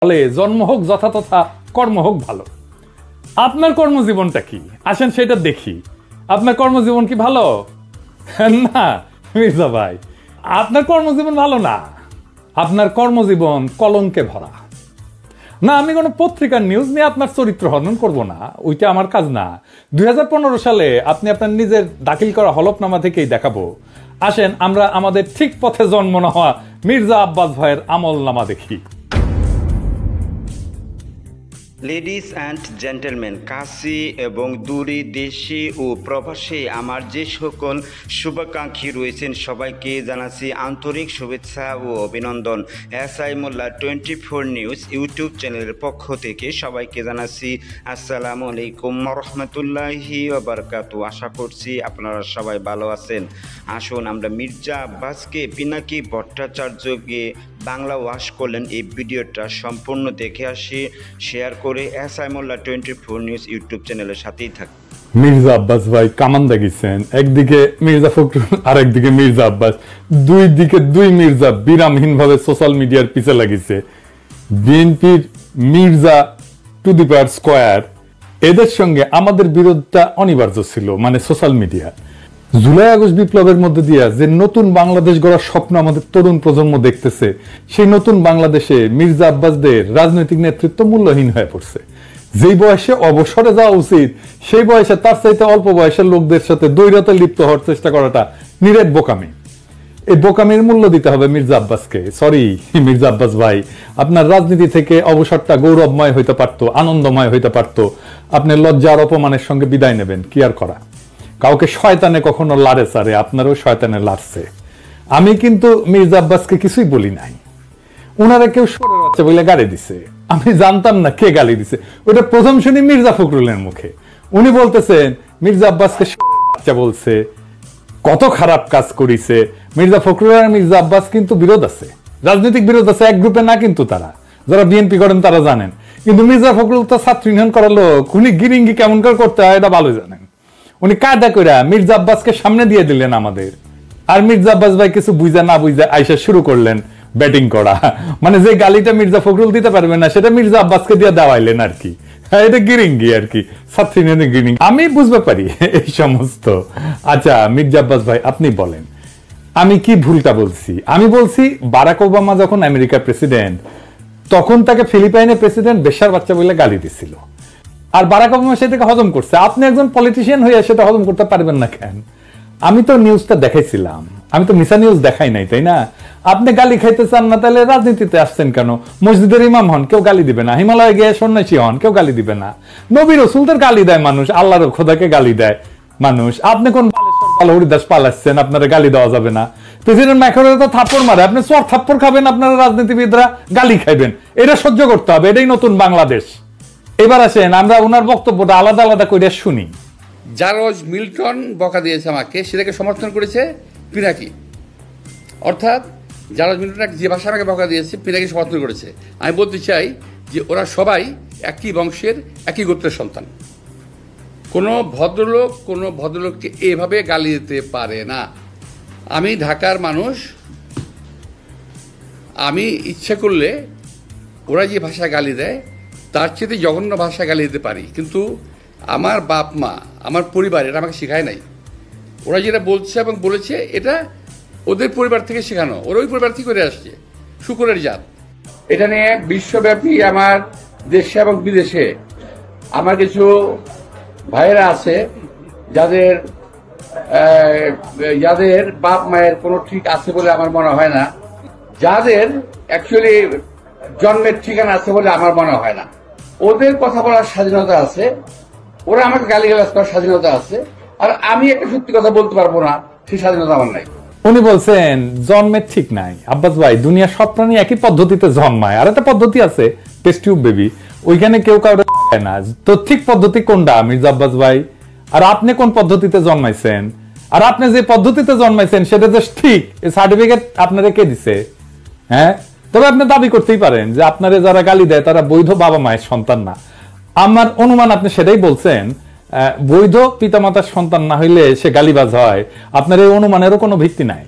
বলে জন্ম হোক যথাতথা, কর্ম হোক ভালো। আপনার কর্মজীবনটা কি আসেন সেটা দেখি। আপনার কর্মজীবন কি ভালো? না মির্জা ভাই, আপনার কর্মজীবন ভালো না। আপনার কর্মজীবন কলঙ্কে ভরা। না, আমি কোনো পত্রিকার নিউজ নিয়ে আপনার চরিত্র হনন করব না, ওইটা আমার কাজ না। 2015 সালে আপনি আপনার নিজের দাখিল করা হলফনামা থেকেই দেখাবো। আসেন আমরা আমাদের ঠিক পথে জন্ম না হওয়া মির্জা আব্বাস ভাইয়ের আমলনামা দেখি। লেডিস অ্যান্ড জেন্টেলম্যান, কাছে এবং দূরে, দেশে ও প্রবাসে আমার যে সকল শুভাকাঙ্ক্ষী রয়েছেন সবাইকে জানাচ্ছি আন্তরিক শুভেচ্ছা ও অভিনন্দন। SI মোল্লা 24 নিউজ ইউটিউব চ্যানেলের পক্ষ থেকে সবাইকে জানাচ্ছি আসসালামু আলাইকুম রহমতুল্লাহি ওয়া বারাকাতুহু। আশা করছি আপনারা সবাই ভালো আছেন। আসুন আমরা মির্জা আব্বাসকে পিনাকি ভট্টাচার্যকে বাংলা ওয়াশ করলেন এই ভিডিওটা সম্পূর্ণ দেখে আসি, শেয়ার করে SI মোল্লা 24 নিউজ ইউটিউব চ্যানেলের সাথেই থাকুন। মির্জা আব্বাস ভাই কামান দাগিয়েছেন, একদিকে মির্জা ফখরুল আর একদিকে মির্জা আব্বাস, দুই দিকে দুই মির্জা বিরামহীন ভাবে সোশ্যাল মিডিয়ার পিছে লাগিয়েছে। বিএনপির Mirza to the power square, এদের সঙ্গে আমাদের বিরোধটা অনিবার্য ছিল, মানে সোশ্যাল মিডিয়া। জুলাই আগস্ট বিপ্লবের মধ্যে দিয়ে যে নতুন বাংলাদেশ গড়ার স্বপ্ন আমাদের তরুণ প্রজন্ম দেখতেছে, সেই নতুন বাংলাদেশে মির্জা আব্বাসদের রাজনৈতিক নেতৃত্ব মূল্যহীন হয়ে পড়ছে। যেই বয়সে অবসরে যাওয়া উচিত, সেই বয়সে তার চাইতে অল্প বয়সের লোকদের সাথে দ্বৈরথে লিপ্ত হওয়ার চেষ্টা করাটা নিরেট বোকামি। এই বোকামির মূল্য দিতে হবে মির্জা আব্বাসকে। সরি মির্জা আব্বাস ভাই, আপনার রাজনীতি থেকে অবসরটা গৌরবময় হইতে পারতো, আনন্দময় হইতে পারতো। আপনি লজ্জা আর অপমানের সঙ্গে বিদায় নেবেন, কি আর করা। কাউকে শয়তানে কখনো লাড়ে চারে, আপনারও শয়তানে লাড়ছে। আমি কিন্তু মির্জা আব্বাসকে কিছুই বলি নাই। উনারা কেউ সরে বাচ্চা বলে গালি দিছে, আমি জানতাম না কে গালি দিছে। ওটা প্রথম শুনি মির্জা ফখরুলের মুখে। উনি বলতেছেন মির্জা আব্বাসকে সরে বাচ্চা বলছে, কত খারাপ কাজ করিছে। মির্জা ফখরুল আর মির্জা আব্বাস কিন্তু বিরোধ আছে, রাজনৈতিক বিরোধ আছে, এক গ্রুপে না কিন্তু তারা। যারা বিএনপি করেন তারা জানেন। কিন্তু মির্জা ফখরুল তো ছাত্র ইউনিয়ন করালো, উনি গিরিঙ্গি কেমন করে করতে হয় এটা ভালো জানেন। উনি কায়দা কইরা মির্জা আব্বাসকে সামনে দিয়ে দিলেন আমাদের। আর মির্জা আব্বাস ভাই কিছু বুঝা না বুঝা আইসা শুরু করলেন ব্যাটিং করা। মানে যে গালিটা মির্জা ফখরুল দিতে পারবে না সেটা মির্জা আব্বাসকে দিয়ে দেওয়াইলেন আর কি। এটা গিরিঙ্গি আর কি, ছাত্র ইউনিয়নের গিরিঙ্গি। আমি বুঝতে পারি এই সমস্ত। আচ্ছা মির্জা আব্বাস ভাই আপনি বলেন আমি কি ভুলটা বলছি? আমি বলছি বারাক ওবামা যখন আমেরিকার প্রেসিডেন্ট, তখন তাকে ফিলিপাইনের প্রেসিডেন্ট বেশ্যার বাচ্চা বলে গালি দিছিল। আর বারাক ওবামা সেটাকে হজম করছে। আপনি একজন পলিটিশিয়ান হয়ে সেটা হজম করতে পারবেন না কেন? আমি তো নিউজটা দেখাইছিলাম, আমি তো মিশা নিউজ দেখাই নাই, তাই না? আপনি গালি খাইতে চান না, তাহলে রাজনীতিতে আসছেন কেন? মসজিদের ইমাম হন, কেউ গালি দিবে না। হিমালয়ে গিয়ে সন্ন্যাসী হন, কেউ গালি দিবে না। নবী রাসূলদের গালি দেয় মানুষ, আল্লাহর খোদাকে গালি দেয় মানুষ। আপনি কোন হরিদাস পালাচ্ছেন, আপনারা গালি দেওয়া যাবে না? প্রেসিডেন্ট ম্যাক্রনের তো থাপ্পড় মারে, আপনি চর থাপ্পড় খাবেন, আপনারা রাজনীতিবিদরা গালি খাইবেন। এটা সহ্য করতে হবে, এটাই নতুন বাংলাদেশ। এবার আসেন আমরা ওনার বক্তব্যটা আলাদা আলাদা করে শুনি। জার্জ মিল্টন বকা দিয়েছে আমাকে, সেটাকে সমর্থন করেছে পিনাকি। অর্থাৎ জার্জ মিল্টন যে ভাষা আমাকে বকা দিয়েছে, পিনাকি সমর্থন করেছে। আমি বলতে চাই যে ওরা সবাই একই বংশের, একই গোত্রের সন্তান। কোনো ভদ্রলোককে এভাবে গালি দিতে পারে না। আমি ঢাকার মানুষ, আমি ইচ্ছে করলে ওরা যে ভাষা গালি দেয় তার চেয়ে জঘন্য ভাষা গালি দিতে পারি। কিন্তু আমার বাপ মা, আমার পরিবার এটা আমাকে শেখায় নাই। ওরা যেটা বলছে এবং বলেছে এটা ওদের পরিবার থেকে শেখানো, ওরা ওই পরিবার থেকে করে আসছে, শুকরের জাত। এটা নিয়ে বিশ্বব্যাপী আমার দেশে এবং বিদেশে আমার কিছু ভাইয়েরা আছে যাদের বাপ মায়ের কোনো ঠিক আছে বলে আমার মনে হয় না, যাদের অ্যাকচুয়ালি জন্মের ঠিকানা আছে বলে আমার মনে হয় না। ওদের কথা বলার স্বাধীনতা আছে, ওরা আমাকে গালিগালাজ করার স্বাধীনতা আছে, আর আমি একটা সত্যি কথা বলতে পারবো না, সেই স্বাধীনতা আমার নাই। উনি বলছেন জন্মের ঠিক নাই। আব্বাস ভাই, দুনিয়া সব প্রাণী একই পদ্ধতিতে জন্মায়। আর একটা পদ্ধতি আছে টেস্ট টিউব বেবি, ওইখানে কেউ কাউরে না। তো ঠিক পদ্ধতি কোনটা মির্জা আব্বাস ভাই? আর আপনি কোন পদ্ধতিতে জন্মাইছেন? আর আপনি যে পদ্ধতিতে জন্মাইছেন সেটা যে ঠিক, এই সার্টিফিকেট আপনারা কে দিছে? হ্যাঁ, তবে আপনি দাবি করতেই পারেন যে আপনারা যারা গালি দেয় তারা বৈধ বাবা মায়ের সন্তান না। আমার অনুমান আপনি সেটাই বলছেন, বৈধ পিতামাতার সন্তান না হইলে সে গালিবাজ হয়। আপনার এই অনুমানেরও কোনো ভিত্তি নাই।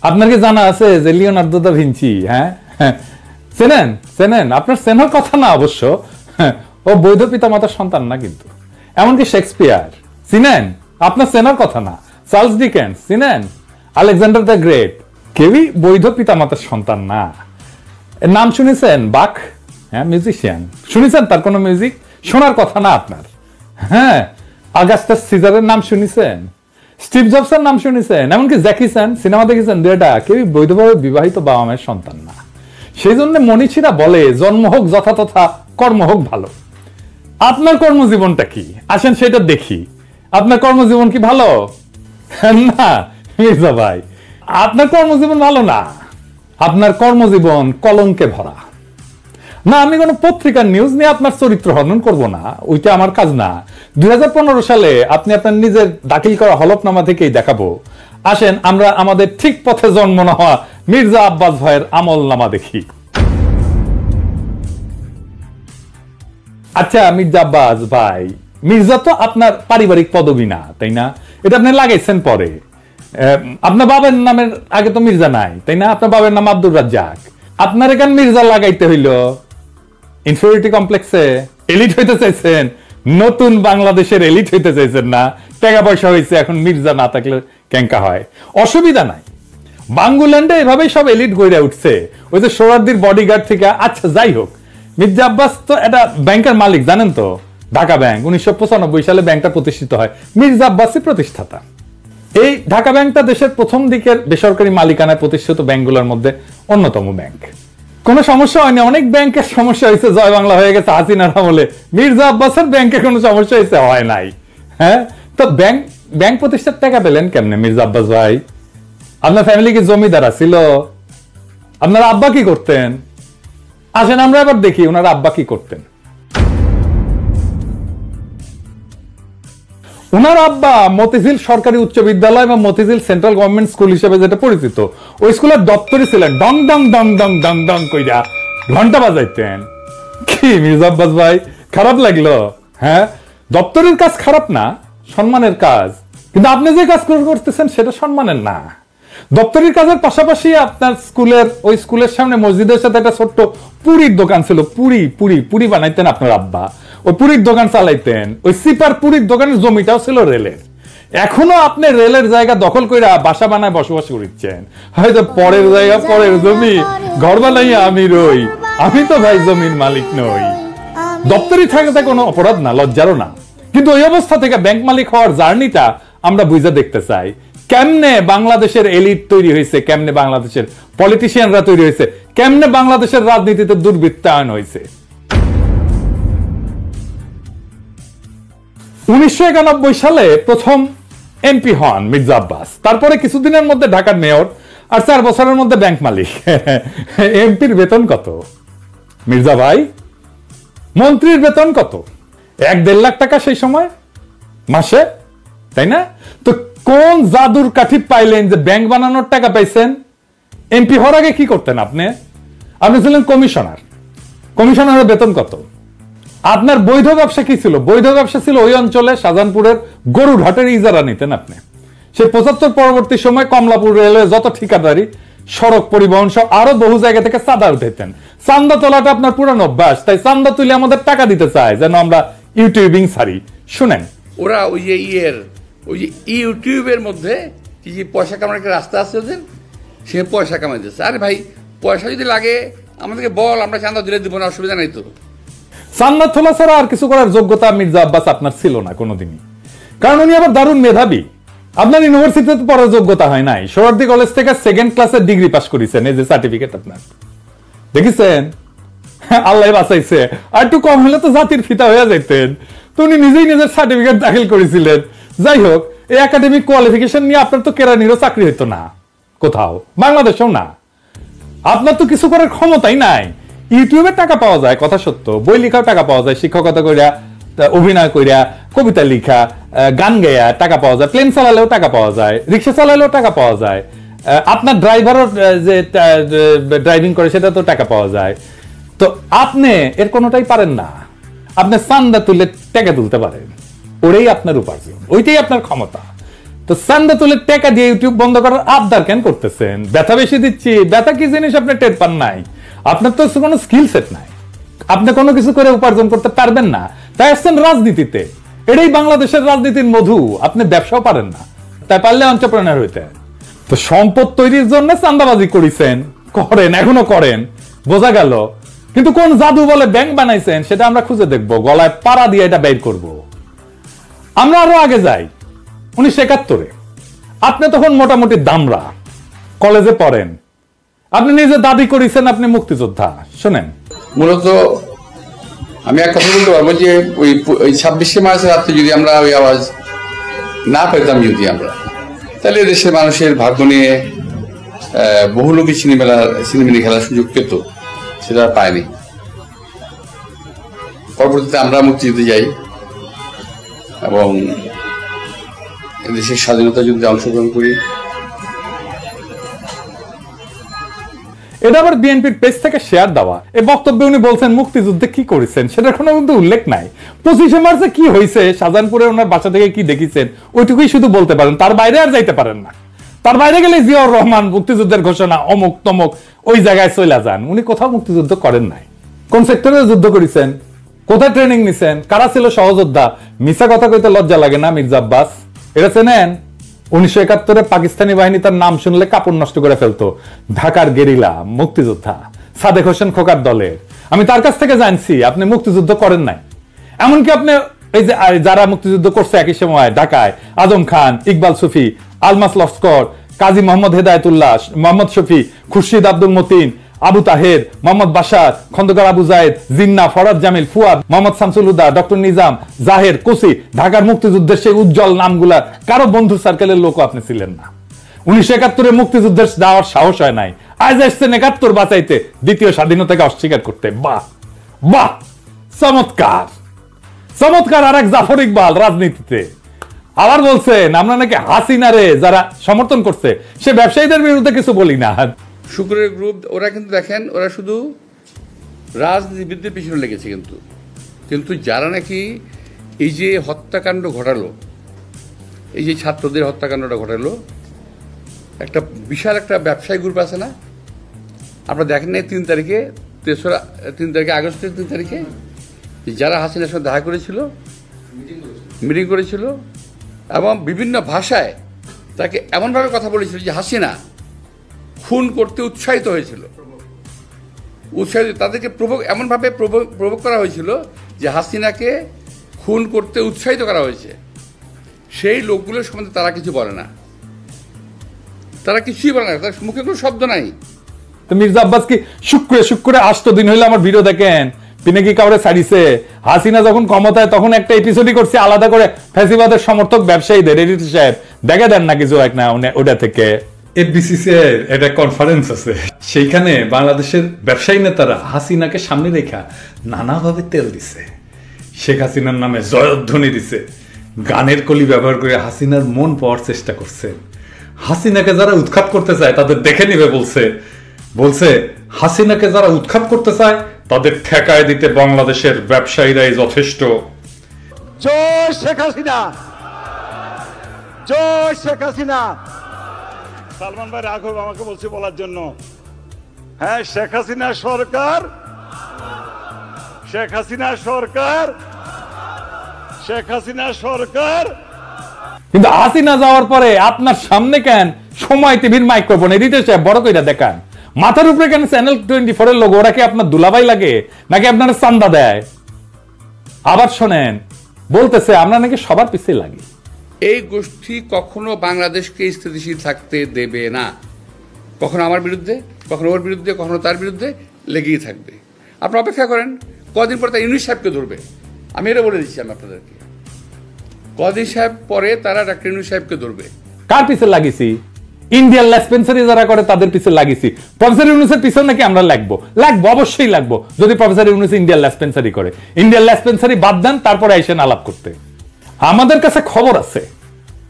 আপনার কি জানা আছে যে লিওনার্দো দা ভিঞ্চি চেনেন চেনেন, আপনার চেনার কথা না অবশ্য, ও বৈধ পিতামাতার সন্তান না কিন্তু। এমনকি শেক্সপিয়ার চিনেন, আপনার চেনার কথা না। চার্লস ডিকেন্স চিনেন, আলেকজান্ডার দ্য গ্রেট, কেউই বৈধ পিতামাতার সন্তান না। এর নাম শুনেছেন? বাক, হ্যাঁ মিউজিশিয়ান, শুনেছেন তার কোনো মিউজিক? শোনার কথা না আপনার। হ্যাঁ, আগাস্টাস সিজারের নাম শুনেছেন? স্টিভ জবসের নাম শুনেছেন? এমনকি জ্যাকি চ্যান সিনেমা দেখেছেন? দুইটা কেউই বৈধভাবে বিবাহিত বাবা মায়ের সন্তান না। সেই জন্য মনীষীরা বলে জন্ম হোক যথাতথা, কর্ম হোক ভালো। আপনার কর্মজীবনটা কি আসেন সেটা দেখি। আপনার কর্মজীবন কি ভালো? না মির্জা ভাই, আপনার কর্মজীবন ভালো না। আপনার কর্মজীবন কলঙ্কে ভরা। না, আমি কোনো পত্রিকার নিউজ নিয়ে আপনার চরিত্র হনন করব না, ওইটা আমার কাজ না। 2015 সালে আপনি আপনার নিজের দাখিল করা হলফনামা থেকেই দেখাবো। আসেন আমরা আমাদের ঠিক পথে জন্ম না হওয়া মির্জা আব্বাস ভাইয়ের আমল নামা দেখি। আচ্ছা মির্জা আব্বাস ভাই, মির্জা তো আপনার পারিবারিক পদবী না, তাই না? এটা আপনি লাগাইছেন পরে। আপনার বাবার নামের আগে তো মির্জা নাই, তাই না? আপনার বাবার নাম আব্দুর রাজ্জাক। আপনার এখানে মির্জা লাগাইতে হইল ইনফিরিয়রিটি কমপ্লেক্সে। এলিট হইতে চাইছেন, নতুন বাংলাদেশের এলিট হইতে চাইছেন না? টাকা পয়সা হয়েছে, এখন মির্জা না থাকলে ক্যাঙ্কা হয়। অসুবিধা নাই, বাঙ্গুল্যান্ডে এভাবেই সব এলিট গড়ে উঠছে, ওই যে সোহরাওয়ার্দীর বডিগার্ড থেকে। আচ্ছা যাই হোক, মির্জা আব্বাস তো একটা ব্যাংকের মালিক, জানেন তো? ঢাকা ব্যাংক 1995 সালে ব্যাংকটা প্রতিষ্ঠিত হয়, মির্জা আব্বাসই প্রতিষ্ঠাতা। এই ঢাকা ব্যাংকটা দেশের প্রথম দিকের বেসরকারি মালিকানায় প্রতিষ্ঠিত ব্যাংকগুলোর মধ্যে অন্যতম ব্যাংক। কোনো সমস্যা হয়নি, অনেক ব্যাংকের সমস্যা হয়েছে, জয় বাংলা হয়ে গেছে হাসিনার আমলে। মির্জা আব্বাসের ব্যাংকে কোনো সমস্যা হয়েছে? হয় নাই। হ্যাঁ, তো ব্যাংক প্রতিষ্ঠার টাকা পেলেন কেমনে মির্জা আব্বাস ভাই? আপনার ফ্যামিলি কি জমিদার ছিল? আপনার আব্বা কি করতেন? আসেন আমরা এবার দেখি ওনার আব্বা কি করতেন। ওনার আব্বা মতিঝিল সরকারি উচ্চ বিদ্যালয় বা মতিঝিল সেন্ট্রাল গভর্নমেন্ট স্কুল হিসেবে যেটা পরিচিত, ওই স্কুলের দপ্তরই ছিলেন। ডং ডং ডং ডং ডং ডং কইরা ঘন্টা বাজাইতেন। কি মির্জা আব্বাস ভাই, খারাপ লাগলো? হ্যাঁ, দপ্তরের কাজ খারাপ না, সম্মানের কাজ। কিন্তু আপনি যে কাজ করতেছেন সেটা সম্মানের না। দপ্তরের কাজের পাশাপাশি আপনার ওই স্কুলের সামনে মসজিদের সাথে একটা ছোট্ট পুরীর দোকান ছিল। পুরি বানাইতেন আপনার আব্বা, ওই পুরীর দোকান চালাইতেন। ওই সিপার পুরীর দোকানের জমিটাও ছিল রেলের। এখনো আপনি রেলের জায়গা দখল করে বাসা বানায় বসবাস করছেন। হয়তো পরের জায়গা পরের জমি, ঘর বানাইয়া আমি রই, আমি তো ভাই জমির মালিক নই। দপ্তরি থাকাটা কোনো অপরাধ না, লজ্জারও না। কিন্তু ওই অবস্থা থেকে ব্যাংক মালিক হওয়ার জার্নিটা আমরা বুঝে দেখতে চাই। কেমনে বাংলাদেশের এলিট তৈরি হয়েছে, কেমনে বাংলাদেশের পলিটিশিয়ানরা তৈরি হয়েছে, কেমনে বাংলাদেশের রাজনীতিতে দুর্বৃত্তায়ন হয়েছে। 1991 সালে প্রথম এমপি হন মির্জা আব্বাস। তারপরে কিছুদিনের মধ্যে ঢাকার মেয়র, আর 4 বছরের মধ্যে ব্যাংক মালিক। এমপির বেতন কত মির্জা ভাই? মন্ত্রীর বেতন কত? 1-1.5 লাখ টাকা সেই সময় মাসে, তাই না? তো কোন জাদুর কাঠি পাইলেন যে ব্যাংক বানানোর টাকা পাইছেন? এমপি হওয়ার আগে কি করতেন আপনি? আপনি ছিলেন কমিশনার। কমিশনারের বেতন কত? আপনার বৈধ ব্যবসা কি ছিল? বৈধ ব্যবসা ছিল ওই অঞ্চলে শাহজাহানপুরের গরুর হাটের ইজারা নিতেন আপনি। সে 75 পরবর্তী সময় কমলাপুর রেলওয়ে যত ঠিকাদারি, সড়ক পরিবহন সব আরো বহু জায়গা থেকে চাঁদা উঠাইতেন। চান্দা তোলাটা আপনার পুরানো অভ্যাস, তাই চান্দা তুলে আমাদের টাকা দিতে চায় যেন আমরা ইউটিউবিং ছাড়ি। শুনেন, ওরা ওই যে ইউটিউবের মধ্যে কি যে পয়সা কামানোর একটা রাস্তা আছে ওদের, সে পয়সা কামাইতেছে। আরে ভাই, পয়সা যদি লাগে আমাদেরকে বল, আমরা চান্দা দিলে দিব না, অসুবিধা নাই তো। চান্দা তোলা ছাড়া আর কিছু করার যোগ্যতা মির্জা আব্বাস আপনার ছিল না কোনোদিনই, কারণ উনি আবার দারুণ মেধাবী। আপনার ইউনিভার্সিটিতে পড়ার যোগ্যতা হয় নাই, সোহরাওয়ার্দী কলেজ থেকে 2nd ক্লাসের ডিগ্রি পাস করেছেন, এই যে সার্টিফিকেট আপনার দেখেছেন। আল্লাহ বাঁচাইছে, আর একটু কম হলে তো জাতির ফিতা হয়ে যাইতেন। তো উনি নিজেই নিজের সার্টিফিকেট দাখিল করেছিলেন। যাই হোক, এই একাডেমিক কোয়ালিফিকেশন নিয়ে আপনার তো কেরানিরও চাকরি হইতো না কোথাও, বাংলাদেশেও না। আপনার তো কিছু করার ক্ষমতাই নাই। ইউটিউবে টাকা পাওয়া যায়, কথা সত্য, বই লেখাও টাকা পাওয়া যায়, শিক্ষকতা কইরা, অভিনয় কইরা, কবিতা লেখা, গান গায়া টাকা পাওয়া যায়, প্লেন চালালেও টাকা পাওয়া যায়, রিক্সা চালালেও টাকা পাওয়া যায়, আপনার ড্রাইভারও যে ড্রাইভিং করে সেটা তো টাকা পাওয়া যায়। তো আপনি এর কোনোটাই পারেন না। আপনি চান্দা তুলে টাকা তুলতে পারেন, ওটাই আপনার উপার্জন, ওইটাই আপনার ক্ষমতা। তো চান্দা তুলে টাকা দিয়ে ইউটিউব বন্ধ করার আবদার কেন করতেছেন? ব্যথা বেশি দিচ্ছি, ব্যথা কি জিনিস আপনি টের পান নাই? আপনার তো কোনো স্কিল সেট নাই, আপনি কোনো কিছু করে উপার্জন করতে পারবেন না, তাই আসছেন রাজনীতিতে। এটাই বাংলাদেশের রাজনীতির মধু। আপনি ব্যবসাও পারেন না, তাই পারলে এন্টারপ্রেনার হইতে। তো সম্পদ তৈরির জন্য চাঁদাবাজি করেছেন, করেন, এখনো করেন, বোঝা গেল। কিন্তু কোন জাদু বলে ব্যাংক বানাইছেন সেটা আমরা খুঁজে দেখবো, গলায় পাড়া দিয়ে এটা বের করব। আমরা আরো আগে যাই, 1971-এ আপনি তখন মোটামুটি দামরা, কলেজে পড়েন, আপনি নিজে দাবি করেছেন আপনি মুক্তিযোদ্ধা। শোনেন, মূলত আমি এক কথা বলতে পারবো যে ওই 26শে মার্চের রাত্রে যদি আমরা ওই আওয়াজ না পেতাম, যদি আমরা, তাহলে দেশের মানুষের ভাগ্য নিয়ে বহু লোকই সিনেমিনি খেলার সুযোগ পেত, সেটা পায়নি। পরবর্তীতে আমরা মুক্তিযুদ্ধে যাই এবং দেশের স্বাধীনতা যুদ্ধে অংশগ্রহণ করি। এটা আবার বিএনপির পেজ থেকে শেয়ার দেওয়া। এই বক্তব্যে উনি বলছেন মুক্তিযুদ্ধে কি করেছেন সেটার কোনো কিন্তু উল্লেখ নাই। 25শে মার্চে কি হয়েছে, শাহজাহানপুরে ওনার বাসা থেকে কি দেখেছেন, ওইটুকুই শুধু বলতে পারেন, তার বাইরে আর যাইতে পারেন না। তার বাইরে গেলে জিয়াউর রহমান মুক্তিযুদ্ধের ঘোষণা অমুক তমুক ওই জায়গায় চলে যান। উনি কোথাও মুক্তিযুদ্ধ করেন নাই। কোন সেক্টরে যুদ্ধ করেছেন, কোথায় ট্রেনিং নিছেন, কারা ছিল সহযোদ্ধা, মিছা কথা কইতে লজ্জা লাগে না? মির্জা আব্বাস, এটা চেনেন? 1971-এ পাকিস্তানি বাহিনী তার নাম শুনলে কাপড় নষ্ট করে ফেলতো। ঢাকার গেরিলা মুক্তিযোদ্ধা সাদেক হোসেন খোকার দলের। আমি তার কাছ থেকে জানছি আপনি মুক্তিযুদ্ধ করেন নাই। এমনকি আপনি এই যে যারা মুক্তিযুদ্ধ করছে একই সময় ঢাকায়, আজম খান, ইকবাল সুফি, আলমাস লস্কর, কাজী মোহাম্মদ হেদায়েতুল্লাহ, মোহাম্মদ শফি, খুরশিদ আব্দুল মতিন, আবু তাহের, মোহাম্মদ বাশার, খন্দকার আবু জায়েদ, জিন্না, ফরাদ জামিল, ফুয়াদ, মোহাম্মদ শামসুল হুদা, ডক্টর নিজাম, জাহের, কোসি, ঢাকার মুক্তিযুদ্ধের সেই উজ্জ্বল নামগুলা কারো বন্ধু সার্কেলের লোক আপনি ছিলেন না। 1971-এ মুক্তিযুদ্ধের যাওয়ার সাহস হয় নাই, আজ আসছেন 71 বাঁচাইতে, দ্বিতীয় স্বাধীনতাকে অস্বীকার করতে। বাহ বাহ, চমৎকার চমৎকার। আর এক জাফর ইকবাল রাজনীতিতে আবার বলছেন আমরা নাকি হাসিনারে যারা সমর্থন করছে সে ব্যবসায়ীদের বিরুদ্ধে কিছু বলি না। শুক্রের গ্রুপ ওরা কিন্তু দেখেন, ওরা শুধু রাজনীতিবিদদের পিছনে লেগেছে, কিন্তু যারা নাকি এই যে হত্যাকাণ্ড ঘটালো, এই যে ছাত্রদের হত্যাকাণ্ডটা ঘটালো, একটা বিশাল একটা ব্যবসায়ী গ্রুপ আছে না? আপনারা দেখেন নাই 3 তারিখে, 3 তারিখে আগস্টের 3 তারিখে যারা হাসিনার সঙ্গে দেখা করেছিল, মিটিং করেছিল এবং বিভিন্ন ভাষায় তাকে এমনভাবে কথা বলেছিল যে হাসিনা খুন করতে উৎসাহিত হয়েছিল, তাদেরকে এমনভাবে প্রভোগ করা হয়েছিল যে হাসিনাকে খুন করতে উৎসাহিত করা হয়েছে। সেই লোকগুলোর সম্বন্ধে তারা কিছু বলে না, তারা কিছুই বলে না, তার মুখে কোনো শব্দ নাই। তো মির্জা আব্বাস কি শুক্রে 8 দিন হইলে আমার ভিডিও দেখেন, পিনাকি কাউরে ছাড়িছে। হাসিনা যখন ক্ষমতায় তখন একটা এপিসোডই করছে আলাদা করে ফ্যাসিবাদের সমর্থক ব্যবসায়ীদের, এডিটর সাহেব দেখে দেন না কিছু এক না ওটা থেকে। এফবিসিসিআই একটা কনফারেন্স আছে, সেইখানে বাংলাদেশের ব্যবসায়ী নেতারা হাসিনাকে সামনে রেখা নানাভাবে তেল দিছে, শেখ হাসিনার নামে জয়ধ্বনি দিছে, গানের কলি ব্যবহার করে হাসিনার মন পাওয়ার চেষ্টা করছে। হাসিনাকে যারা উৎখাত করতে চায় তাদের দেখে নিবে বলছে হাসিনাকে যারা উৎখাত করতে চায় তাদের ঠেকায় দিতে বাংলাদেশের ব্যবসায়ীরাই যথেষ্ট। জয় শেখ হাসিনা, জয় শেখ হাসিনা। সালমান ভাই রাঘব আমাকে বলছে বলার জন্য, হ্যাঁ শেখ হাসিনা সরকার, শেখ হাসিনা সরকার, শেখ হাসিনা সরকার। কিন্তু হাসিনা যাওয়ার পরে আপনার সামনে কেন সময় টিভির মাইক্রোফোন এডিটর সাহেব বড় কইরা দেখান, মাথার উপরে কেন চ্যানেল 24 এর লোগো? ওরা কি আপনার দুলাভাই লাগে নাকি আপনার চান্দা দেয়? আবার শোনেন, বলতেছে আমরা নাকি সবার পিছিয়ে লাগি। এই গোষ্ঠী কখনো বাংলাদেশকে স্থিতিশীল থাকতে দেবে না, কখনো আমার বিরুদ্ধে, কখনো ওর বিরুদ্ধে, কখনো তার বিরুদ্ধে লেগেই থাকবে। আপনারা অপেক্ষা করেন, কদিন পরে তারা ইউনূস সাহেবকে ধরবে। আমি এটা বলে দিচ্ছি আমি আপনাদেরকে, কদিন সাহেব পরে তারা ডাক্তার ইউনূস সাহেবকে ধরবে। কার পিছে লাগিয়েছি? ইন্ডিয়ান লেসপেন্সারি যারা করে তাদের পিছে লাগিয়েছি। প্রফেসর ইউনূসের পিছনে নাকি আমরা লাগবো, অবশ্যই লাগবো যদি প্রফেসর ইউনূস ইন্ডিয়ান লেসপেন্সারি করে। ইন্ডিয়ান লেসপেন্সারি বাদ দেন, তারপরে আইসেন আলাপ করতে। আমাদের কাছে খবর আছে,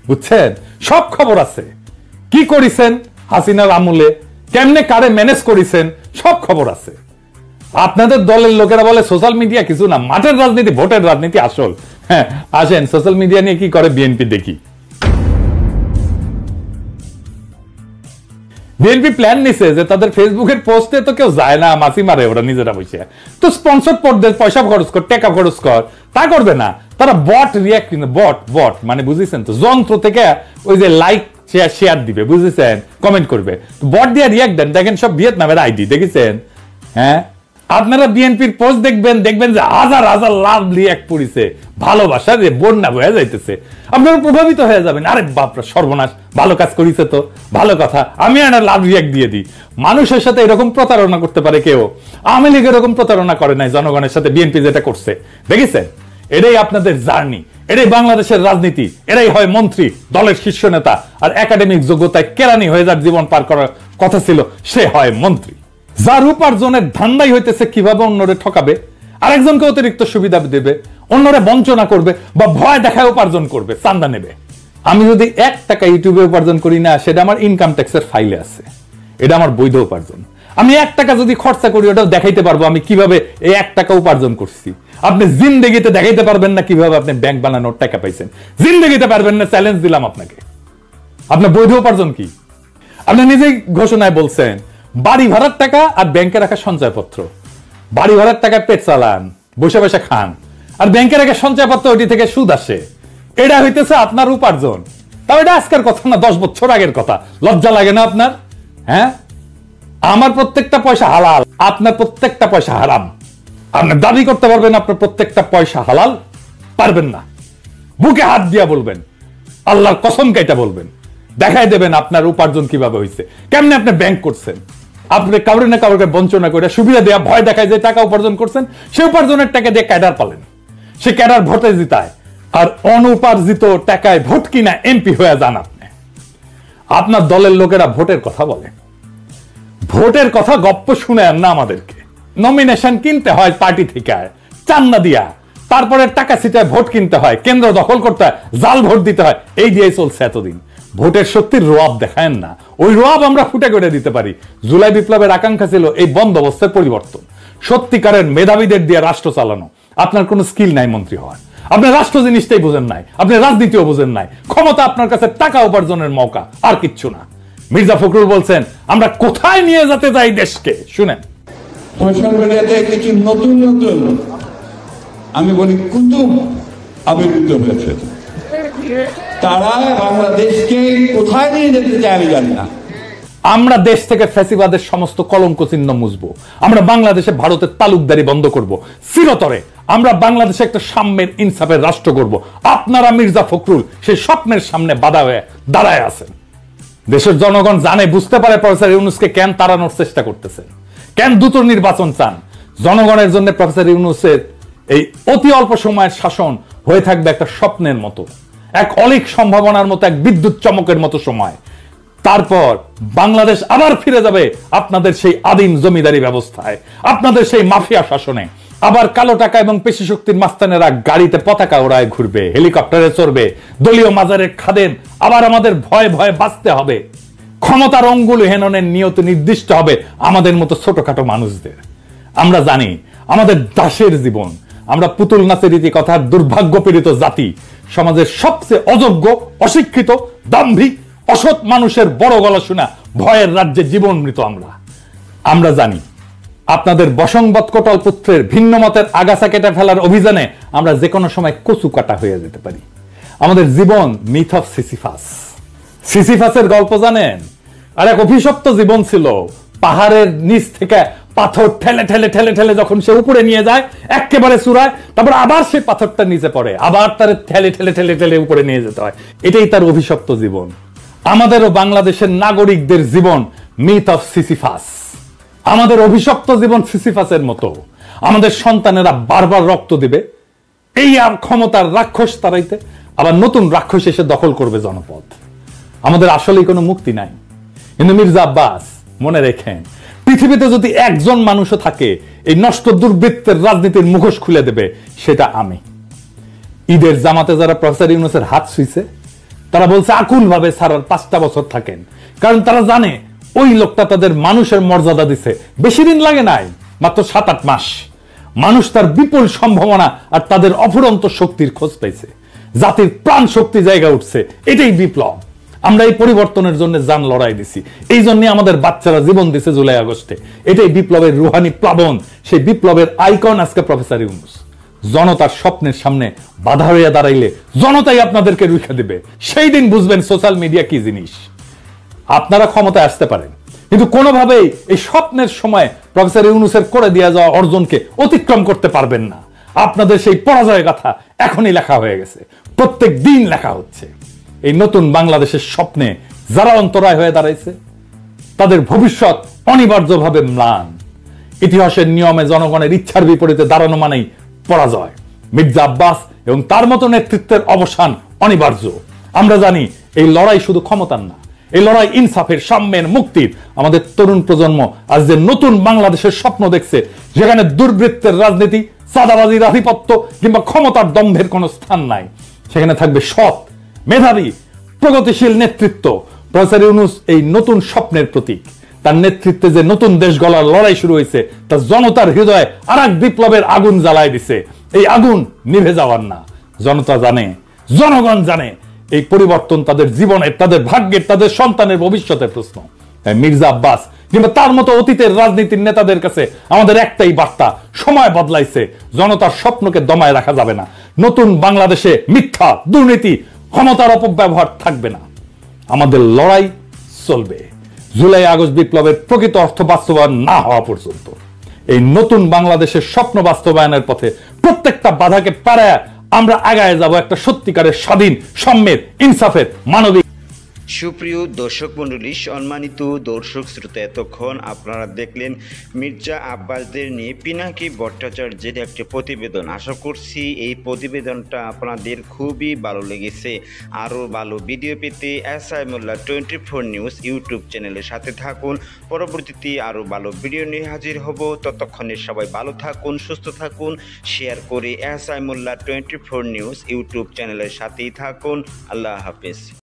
বুঝছেন, সব খবর আছে। কি করেছেন হাসিনার আমলে, কেমনে কারে ম্যানেজ করেছেন, সব খবর আছে। আপনাদের দলের লোকেরা বলে সোশ্যাল মিডিয়া কিছু না, মাঠের রাজনীতি, ভোটের রাজনীতি আসল। হ্যাঁ আসেন সোশ্যাল মিডিয়া নিয়ে কি করে বিএনপি দেখি। বিএনপি প্ল্যান নিছে যে তাদের ফেসবুকের পোস্টে তো কেউ যায় না, মাসি মারে ওরা নিজেরা বসে, তো স্পন্সর পড়তে পয়সা খরচ কর, টাকা খরচ কর, তা করবে না তারা। বট রিয়াক্ট, বট মানে বুঝেছেন তো, যন্ত্র থেকে ওই যে লাইক শেয়ার দিবে, বুঝেছেন, কমেন্ট করবে, বট দিয়ে রিয়াক্ট দেন। দেখেন সব ভিয়েতনামের আইডি, দেখেছেন? হ্যাঁ, আপনারা বিএনপির পোস্ট দেখবেন যে হাজার হাজার লাভ রিয়াক্ট পড়িছে, ভালোবাসা যে বন্যা বয়ে যাইতেছে, আপনারা প্রভাবিত হয়ে যাবেন। আরে বাপরা সর্বনাশ, ভালো কাজ করিছে তো, ভালো কথা, আমি একটা লাভ রিয়াক্ট দিয়ে দিই। মানুষের সাথে এরকম প্রতারণা করতে পারে কেউ? আওয়ামী লীগ এরকম প্রতারণা করে নাই জনগণের সাথে, বিএনপি যেটা করছে, দেখেছেন? এটাই আপনাদের জার্নি, এটাই বাংলাদেশের রাজনীতি, এটাই হয় মন্ত্রী, দলের শীর্ষ নেতা, আর একাডেমিক যোগ্যতায় কেরানি হয়ে যার জীবন পার করার কথা ছিল, সে হয় মন্ত্রী। যার উপার্জনের ধান্দাই হইতেছে কিভাবে অন্যরে ঠকাবে, আরেকজনকে অতিরিক্ত সুবিধা দেবে, অন্যরে বঞ্চনা করবে, বা ভয় দেখায় উপার্জন করবে, চান্দা নেবে। আমি যদি 1 টাকা ইউটিউবে উপার্জন করি না, সেটা আমার ইনকাম ট্যাক্সের ফাইলে আছে, এটা আমার বৈধ উপার্জন। আমি 1 টাকা যদি খরচা করি, ওটাও দেখাইতে পারবো আমি কিভাবে এই 1 টাকা উপার্জন করছি। আপনি জিন্দেগিতে দেখাইতে পারবেন না কিভাবে আপনি ব্যাংক বানানোর টাকা পাইছেন, জিন্দেগিতে পারবেন না, চ্যালেঞ্জ দিলাম আপনাকে। আপনার বৈধ উপার্জন কি? আপনি নিজেই ঘোষণায় বলছেন বাড়ি ভাড়ার টাকা আর ব্যাংকে রাখা সঞ্চয়পত্র, বাড়ি ভাড়ার টাকায় পেট চালান, বসে বসে খান, আর ব্যাংকে রাখা সঞ্চয়পত্র ওইটি থেকে সুদ আসে, এটা হইতেছে আপনার উপার্জন। তাও এটা আজকের কথা না, 10 বছর আগের কথা। লজ্জা লাগে না আপনার? হ্যাঁ, আমার প্রত্যেকটা পয়সা হালাল, আপনার প্রত্যেকটা পয়সা হারাম। আপনি দাবি করতে পারবেন আপনার প্রত্যেকটা পয়সা হালাল? পারবেন না। বুকে হাত দিয়া বলবেন, আল্লাহর কসম কাইটা বলবেন, দেখাই দেবেন আপনার উপার্জন কিভাবে হয়েছে, কেমনে আপনি ব্যাংক করছেন। আপনি কাউরে না কাউকে বঞ্চনা করে সুবিধা দেওয়া, ভয় দেখায় যে টাকা উপার্জন করছেন, সে উপার্জনের টাকা দিয়ে ক্যাডার পালেন, সে ক্যাডার ভোটে জিতায়, আর অনুপার্জিত টাকায় ভোট কিনা এমপি হয়ে যান আপনি। আপনার দলের লোকেরা ভোটের কথা বলে, ভোটের কথা গপ্প শুনে না আমাদেরকে। নমিনেশন কিনতে হয় পার্টি থেকে, চান্দা দিয়া, তারপরে টাকা ছিটায় ভোট কিনতে হয়, কেন্দ্র দখল করতে হয়, জাল ভোট দিতে হয়, এই দিয়েই চলছে এতদিন। ভোটের সত্যির রোয়াব দেখায় না, ওই রোয়াব আমরা ফুটে করে দিতে পারি। জুলাই বিপ্লবের আকাঙ্ক্ষা ছিল এই বন্দোবস্তের পরিবর্তন, সত্যিকারের মেধাবীদের দিয়ে রাষ্ট্র চালানো। আপনার কোনো স্কিল নাই মন্ত্রী হওয়ার, আপনি রাষ্ট্র জিনিসটাই বোঝেন নাই, আপনি রাজনীতিও বোঝেন নাই। ক্ষমতা আপনার কাছে টাকা উপার্জনের মৌকা, আর কিচ্ছু না। মির্জা ফখরুল বলছেন আমরা কোথায় নিয়ে যেতে চাই দেশকে, শুনেন। সোশ্যাল মিডিয়াতে কিছু নতুন নতুন, আমি বলি কুতুব আবির্ভূত হয়েছে, তারা বাংলাদেশকে কোথায় নিয়ে যেতে চায় আমি জানি না। আমরা দেশ থেকে ফ্যাসিবাদের সমস্ত কলঙ্ক চিহ্ন মুছবো, আমরা বাংলাদেশে ভারতের তালুকদারি বন্ধ করব, চিরতরে আমরা বাংলাদেশে একটা সাম্যের ইনসাফের রাষ্ট্র করব। আপনারা মির্জা ফখরুল সেই স্বপ্নের সামনে বাধা হয়ে দাঁড়ায় আছেন। দেশের জনগণ জানে, বুঝতে পারে প্রফেসর ইউনূসকে কেন তাড়ানোর চেষ্টা করতেছেন, কেন দ্রুত নির্বাচন চান। জনগণের জন্য প্রফেসর ইউনূসের এই অতি অল্প সময়ের শাসন হয়ে থাকবে একটা স্বপ্নের মতো, এক অলিক সম্ভাবনার মতো, এক বিদ্যুৎ চমকের মতো সময়। তারপর বাংলাদেশ আবার ফিরে যাবে আপনাদের সেই আদিম জমিদারি ব্যবস্থায়, আপনাদের সেই মাফিয়া শাসনে। আবার কালো টাকা এবং পেশি শক্তির মাস্তানেরা গাড়িতে পতাকা ওড়ায় ঘুরবে, হেলিকপ্টারে চড়বে, দলীয় মাজারের খাদেম আবার আমাদের ভয়ে ভয়ে বাঁচতে হবে। ক্ষমতার অঙ্গুল হেননের নিয়ত নির্দিষ্ট হবে আমাদের মতো ছোটখাটো মানুষদের। আমরা জানি আমাদের দাসের জীবন, আমরা পুতুল নাচের রীতি কথার দুর্ভাগ্য পীড়িত জাতি, সমাজের সবচেয়ে অযোগ্য, অশিক্ষিত, দাম্ভিক, অসৎ মানুষের বড় গলা শোনা ভয়ের রাজ্যে জীবন মৃত আমরা জানি আপনাদের বসংবৎ কোটল পুত্রের ভিন্ন মতের আগাছা কেটে ফেলার অভিযানে আমরা যে কোনো সময় কচু কাটা হয়ে যেতে পারি। আমাদের জীবন মিথ অফ সিসিফাস। সিসিফাসের গল্প জানেন? আর এক অভিশপ্ত জীবন ছিল, পাহাড়ের নিচ থেকে পাথর ঠেলে ঠেলে ঠেলে ঠেলে যখন সে উপরে নিয়ে যায় একেবারে চূড়ায়, তারপর আবার সে পাথরটা নিচে পড়ে, আবার তার ঠেলে ঠেলে ঠেলে ঠেলে উপরে নিয়ে যেতে হয়। এটাই তার অভিশপ্ত জীবন। আমাদেরও বাংলাদেশের নাগরিকদের জীবন মিথ অফ সিসিফাস। আমাদের অভিশপ্ত জীবন সিসিফাসের মতো। আমাদের সন্তানেরা বারবার রক্ত দিবে এই আর ক্ষমতার রাক্ষস তাড়াইতে, আবার নতুন রাক্ষস এসে দখল করবে জনপদ। আমাদের আসলেই কোনো মুক্তি নাই। কিন্তু মির্জা আব্বাস মনে রেখেন, পৃথিবীতে যদি একজন মানুষও থাকে এই নষ্ট দুর্বৃত্তের রাজনীতির মুখোশ খুলে দেবে, সেটা আমি। ঈদের জামাতে যারা প্রফেসর ইউনূসের হাত ছুঁইছে তারা বলছে আকুল ভাবে ছাড়ার 5টা বছর থাকেন, কারণ তারা জানে ওই লোকটা তাদের মানুষের মর্যাদা দিছে। বেশি দিন লাগে নাই, মাত্র 7-8 মাস। মানুষ তার বিপুল সম্ভাবনা আর তাদের অফুরন্ত শক্তির খোঁজ পাইছে, জাতির প্রাণ শক্তি জায়গা উঠছে। এটাই বিপ্লব। আমরা এই পরিবর্তনের জন্য জান লড়াই দিছি, এই জন্য আমাদের বাচ্চারা জীবন দিছে জুলাই আগস্টে। এটাই বিপ্লবের রুহানি প্লাবন, সেই বিপ্লবের আইকন আজকে প্রফেসর ইউনূস। জনতার স্বপ্নের সামনে বাধা হইয়া দাঁড়াইলে জনতাই আপনাদেরকে রুখে দিবে, সেই দিন বুঝবেন সোশ্যাল মিডিয়া কি জিনিস। আপনারা ক্ষমতায় আসতে পারেন, কিন্তু কোনোভাবেই এই স্বপ্নের সময় প্রফেসর ইউনূসের করে দেওয়া যাওয়া অর্জনকে অতিক্রম করতে পারবেন না। আপনাদের সেই পরাজয় গাথা এখনই লেখা হয়ে গেছে, প্রত্যেক দিন লেখা হচ্ছে। এই নতুন বাংলাদেশের স্বপ্নে যারা অন্তরায় হয়ে দাঁড়াইছে তাদের ভবিষ্যৎ অনিবার্যভাবে ম্লান। ইতিহাসের নিয়মে জনগণের ইচ্ছার বিপরীতে দাঁড়ানো মানেই পরাজয়। মির্জা আব্বাস এবং তার মতো নেতৃত্বের অবসান অনিবার্য। আমরা জানি এই লড়াই শুধু ক্ষমতার না, এই লড়াই ইনসাফের, সাম্যের, মুক্তির। আমাদের তরুণ প্রজন্ম আজ যে নতুন বাংলাদেশের স্বপ্ন দেখছে, যেখানে দুর্বৃত্তের রাজনীতি, চাঁদাবাজির আধিপত্য কিংবা ক্ষমতার দম্ভের কোনো স্থান নাই, সেখানে থাকবে সৎ, মেধাবী, প্রগতিশীল নেতৃত্ব। প্রফেসর ইউনূস এই নতুন স্বপ্নের প্রতীক। তার নেতৃত্বে যে নতুন দেশ গড়ার লড়াই শুরু হয়েছে, তা জনতার হৃদয়ে আরেক বিপ্লবের আগুন জ্বালায় দিছে। এই আগুন নিভে যাওয়ার না। জনতা জানে, জনগণ জানে, এই পরিবর্তন তাদের জীবনের, তাদের ভাগ্যের, তাদের সন্তানের ভবিষ্যতের প্রশ্ন। মির্জা আব্বাস কিংবা তার মতো অতীতের রাজনীতির নেতাদের কাছে আমাদের একটাই বার্তা, সময় বদলাইছে, জনতার স্বপ্নকে দমায় রাখা যাবে না। নতুন বাংলাদেশে মিথ্যা, দুর্নীতি, ক্ষমতার অপব্যবহার থাকবে না। আমাদের লড়াই চলবে জুলাই আগস্ট বিপ্লবের প্রকৃত অর্থ বাস্তবায়ন না হওয়া পর্যন্ত। এই নতুন বাংলাদেশের স্বপ্ন বাস্তবায়নের পথে প্রত্যেকটা বাধাকে পাড়ায় আমরা আগায় যাব একটা সত্যিকারের স্বাধীন, সাম্যের, ইনসাফের, মানবিক। সুপ্রিয় দর্শক মণ্ডলী, সম্মানিত দর্শক শ্রোতা, এতক্ষণ আপনারা দেখলেন মির্জা আব্বাসদের নিয়ে পিনাকি ভট্টাচার্যের একটি প্রতিবেদন। আশা করছি এই প্রতিবেদনটা আপনাদের খুবই ভালো লেগেছে। আরও ভালো ভিডিও পেতে এসআই মোল্লা 24 নিউজ ইউটিউব চ্যানেলের সাথে থাকুন। পরবর্তীতে আরও ভালো ভিডিও নিয়ে হাজির হব। ততক্ষণে সবাই ভালো থাকুন, সুস্থ থাকুন, শেয়ার করে এসআই মোল্লা 24 নিউজ ইউটিউব চ্যানেলের সাথেই থাকুন। আল্লাহ হাফেজ।